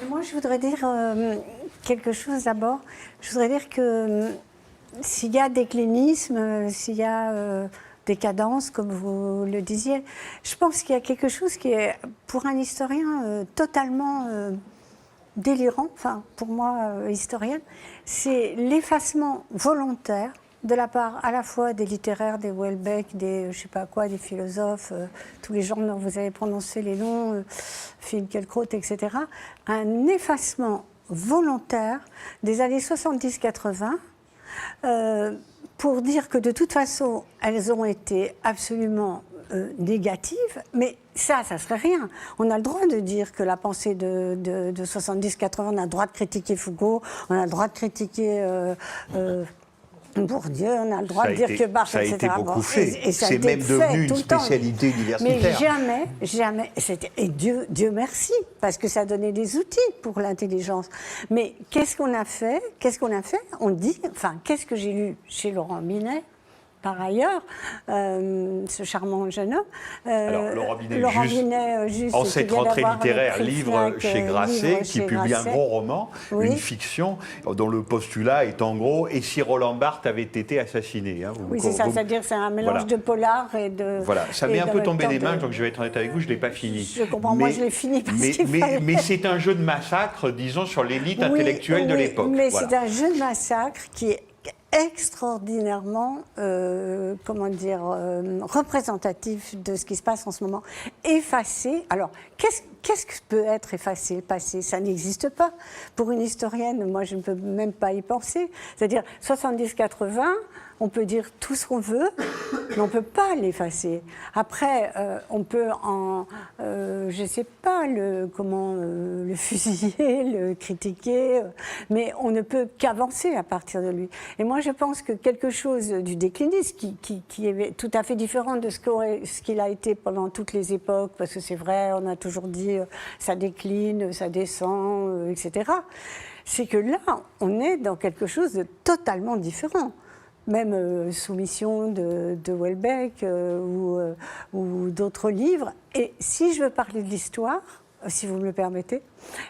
Moi, je voudrais dire quelque chose d'abord. Je voudrais dire que s'il y a déclinisme, s'il y a décadence, comme vous le disiez, je pense qu'il y a quelque chose qui est, pour un historien, totalement délirant, enfin, pour moi, historienne, c'est l'effacement volontaire de la part à la fois des littéraires, des Houellebecq, des je sais pas quoi, des philosophes, tous les gens dont vous avez prononcé les noms, Finkielkraut, etc., un effacement volontaire des années 70-80 pour dire que de toute façon, elles ont été absolument négatives, mais ça serait rien. On a le droit de dire que la pensée de 70-80, on a le droit de critiquer Foucault, on a le droit de critiquer Bourdieu, on a le droit de dire que Barthes, ça a etc. été beaucoup fait. C'est été même devenu une tout le temps. spécialité universitaire. Mais jamais, et Dieu merci, parce que ça donnait des outils pour l'intelligence. Mais qu'est-ce qu'on a fait? On dit, enfin, qu'est-ce que j'ai lu chez Laurent Binet, par ailleurs, ce charmant jeune homme. Alors, Laurent Binet, juste en cette rentrée littéraire, livre chez Grasset, qui publie un gros roman, oui. Une fiction, dont le postulat est en gros « Et si Roland Barthes avait été assassiné » Oui, c'est ça, c'est-à-dire c'est un mélange voilà. de polar et de... Voilà, ça m'est un peu tombé des mains, donc je vais être honnête avec vous, je ne l'ai pas fini. Je comprends, moi je l'ai fini parce qu'il fallait... Mais c'est un jeu de massacre, disons, sur l'élite intellectuelle de l'époque. Mais voilà. C'est un jeu de massacre qui est extraordinairement, représentatif de ce qui se passe en ce moment. Effacé. Alors, qu'est-ce que peut être effacé, le passé? Ça n'existe pas. Pour une historienne, moi, je ne peux même pas y penser. C'est-à-dire, 70-80, on peut dire tout ce qu'on veut, mais on ne peut pas l'effacer. Après, on peut je ne sais pas, le fusiller, le critiquer, mais on ne peut qu'avancer à partir de lui. Et moi, je pense que quelque chose du déclinisme, qui est tout à fait différent de ce qu'il a été pendant toutes les époques, parce que c'est vrai, on a toujours dit ça décline, ça descend, etc., c'est que là, on est dans quelque chose de totalement différent. Même Soumission de Houellebecq ou d'autres livres. Et si je veux parler de l'histoire, si vous me le permettez,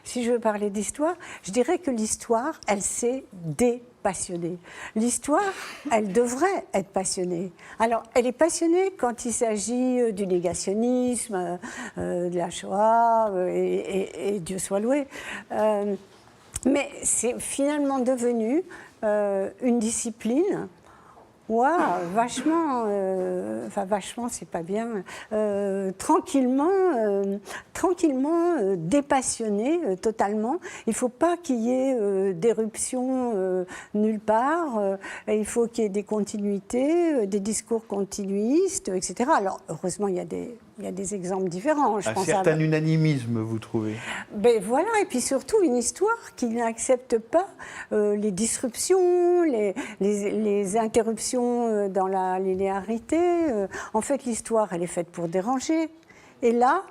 si je veux parler d'histoire, je dirais que l'histoire, elle s'est dépassionnée. L'histoire, elle devrait être passionnée. Alors, elle est passionnée quand il s'agit du négationnisme, de la Shoah, et Dieu soit loué. Mais c'est finalement devenu une discipline vachement, c'est pas bien, tranquillement dépassionné totalement. Il ne faut pas qu'il y ait d'éruption nulle part, il faut qu'il y ait des continuités, des discours continuistes, etc. Alors, heureusement, il y a des exemples différents. Un certain unanimisme, vous trouvez? Ben voilà, et puis surtout une histoire qui n'accepte pas les disruptions, les interruptions dans la linéarité. En fait, l'histoire, elle est faite pour déranger. Et là,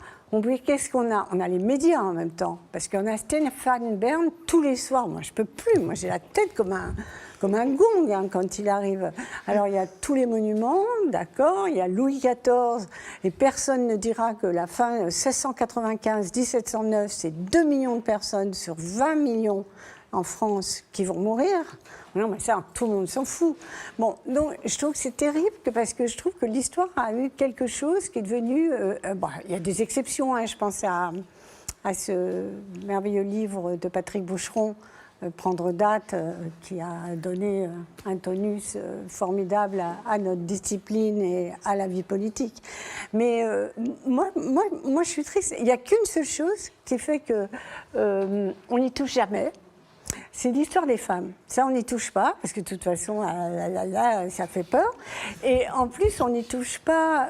qu'est-ce qu'on a? On a les médias en même temps, parce qu'on a Stéphane Bern tous les soirs. Moi, je peux plus. Moi, j'ai la tête comme un gong quand il arrive. Alors, il y a tous les monuments, d'accord, il y a Louis XIV, et personne ne dira que la fin 1695-1709, c'est 2 millions de personnes sur 20 millions en France qui vont mourir. Non, mais ça, tout le monde s'en fout. Bon, donc, je trouve que c'est terrible, parce que je trouve que l'histoire a eu quelque chose qui est devenu... il y a des exceptions, je pense à ce merveilleux livre de Patrick Boucheron, Prendre date, qui a donné un tonus formidable à notre discipline et à la vie politique. Mais moi, je suis triste. Il n'y a qu'une seule chose qui fait qu'on n'y touche jamais. C'est l'histoire des femmes. Ça, on n'y touche pas, parce que de toute façon, ça fait peur. Et en plus, on n'y touche pas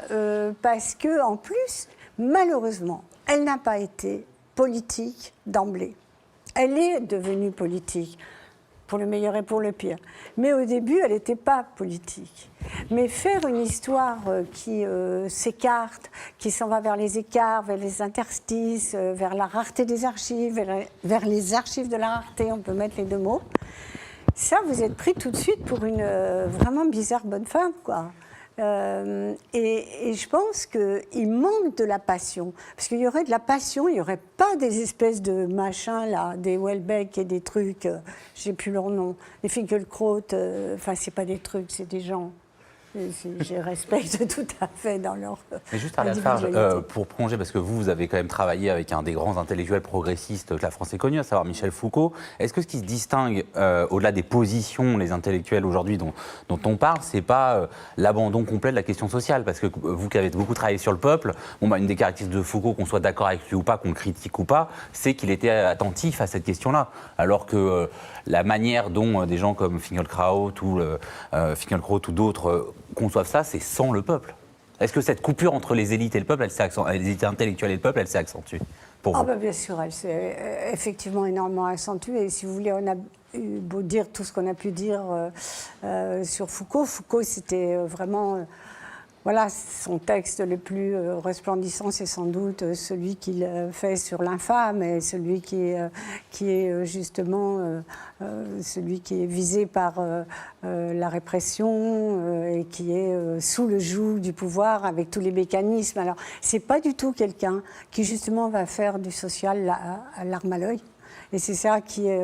parce que, en plus, malheureusement, elle n'a pas été politique d'emblée. Elle est devenue politique, pour le meilleur et pour le pire. Mais au début, elle n'était pas politique. Mais faire une histoire qui s'écarte, qui s'en va vers les écarts, vers les interstices, vers la rareté des archives, vers les archives de la rareté, on peut mettre les deux mots, ça, vous êtes pris tout de suite pour une vraiment bizarre bonne femme, quoi. Et je pense qu'il manque de la passion. Parce qu'il y aurait de la passion, il n'y aurait pas des espèces de machins, là, des Welbeck et des trucs, je n'ai plus leur nom, les Finkielkraut, enfin, c'est pas des trucs, c'est des gens. Je respecte tout à fait dans leur. Mais juste à la fin, pour prolonger, parce que vous avez quand même travaillé avec un des grands intellectuels progressistes que la France ait connu, à savoir Michel Foucault. Est-ce que ce qui se distingue, au-delà des positions, les intellectuels aujourd'hui dont on parle, c'est pas l'abandon complet de la question sociale? Parce que vous qui avez beaucoup travaillé sur le peuple, bon, bah, une des caractéristiques de Foucault, qu'on soit d'accord avec lui ou pas, qu'on le critique ou pas, c'est qu'il était attentif à cette question-là. Alors que la manière dont des gens comme Finkielkraut ou d'autres conçoivent ça, c'est sans le peuple. Est-ce que cette coupure entre les élites et le peuple, les élites intellectuelles et le peuple, elle s'est accentuée pour vous? Ben bien sûr, elle s'est effectivement énormément accentuée. Et si vous voulez, on a eu beau dire tout ce qu'on a pu dire sur Foucault. Foucault, c'était vraiment... voilà, son texte le plus resplendissant, c'est sans doute celui qu'il fait sur l'infâme et celui qui est justement celui qui est visé par la répression et qui est sous le joug du pouvoir avec tous les mécanismes. Alors, c'est pas du tout quelqu'un qui justement va faire du social l'arme à l'œil. Et c'est ça qui est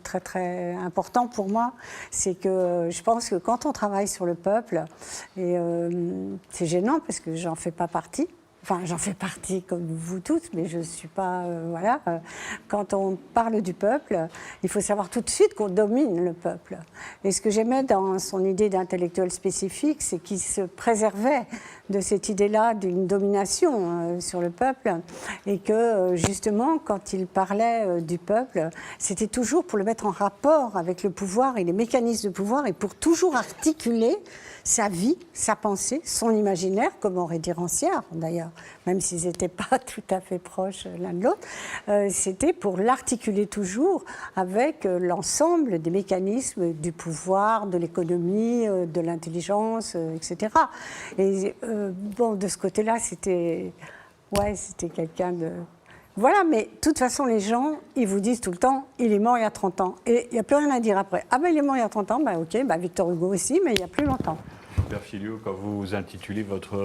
très très important pour moi, c'est que je pense que quand on travaille sur le peuple, et c'est gênant parce que j'en fais pas partie, enfin j'en fais partie comme vous tous, mais je ne suis pas, voilà. Quand on parle du peuple, il faut savoir tout de suite qu'on domine le peuple. Et ce que j'aimais dans son idée d'intellectuel spécifique, c'est qu'il se préservait de cette idée-là d'une domination sur le peuple et que justement quand il parlait du peuple, c'était toujours pour le mettre en rapport avec le pouvoir et les mécanismes de pouvoir et pour toujours articuler sa vie, sa pensée, son imaginaire, comme aurait dit Rancière d'ailleurs, même s'ils n'étaient pas tout à fait proches l'un de l'autre, c'était pour l'articuler toujours avec l'ensemble des mécanismes du pouvoir, de l'économie, de l'intelligence, etc. Et bon, de ce côté-là, c'était quelqu'un de... Voilà, mais de toute façon, les gens, ils vous disent tout le temps, il est mort il y a 30 ans. Et il n'y a plus rien à dire après. Ah ben, il est mort il y a 30 ans, ben ok, ben Victor Hugo aussi, mais il y a plus longtemps. Père Filliot, quand vous intitulez votre